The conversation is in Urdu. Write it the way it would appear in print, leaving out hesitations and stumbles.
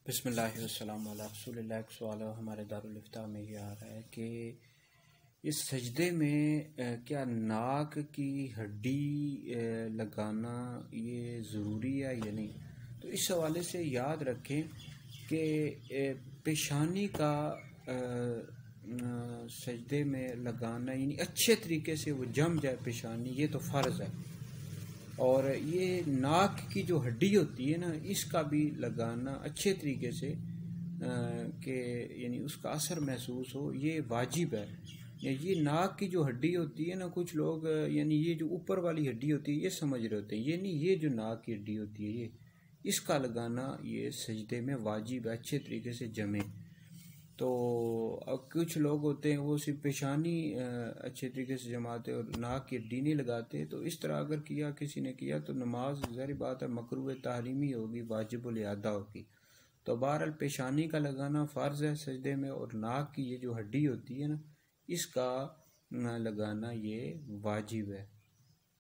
بسم اللہ والسلام علی رسول اللہ۔ ایک سوال ہمارے دارالفتاء میں یہ آ رہا ہے کہ اس سجدے میں کیا ناک کی ہڈی لگانا یہ ضروری ہے یا نہیں؟ تو اس حوالے سے یاد رکھیں کہ پیشانی کا سجدے میں لگانا یعنی اچھے طریقے سے وہ جم جائے پیشانی، یہ تو فرض ہے، اور یہ ناک کی جو ہڈی ہوتی ہے نا، اس کا بھی لگانا اچھے طریقے سے کہ یعنی اس کا اثر محسوس ہو، یہ واجب ہے۔ یہ ناک کی جو ہڈی ہوتی ہے نا، کچھ لوگ یعنی یہ جو اوپر والی ہڈی ہوتی ہے یہ سمجھ رہے ہوتے ہیں، یہ نہیں، یہ جو ناک کی ہڈی ہوتی ہے یہ اس کا لگانا یہ سجدے میں واجب ہے، اچھے طریقے سے جمے۔ تو اب کچھ لوگ ہوتے ہیں وہ صرف پیشانی اچھے طریقے سے جماتے اور ناک کی ہڈی نہیں لگاتے، تو اس طرح اگر کیا کسی نے کیا تو نماز ظاہر بات ہے مکروہ تحریمی ہوگی، واجب الاعادہ ہوگی۔ تو بہرحال پیشانی کا لگانا فرض ہے سجدے میں، اور ناک کی یہ جو ہڈی ہوتی ہے نا اس کا لگانا یہ واجب ہے۔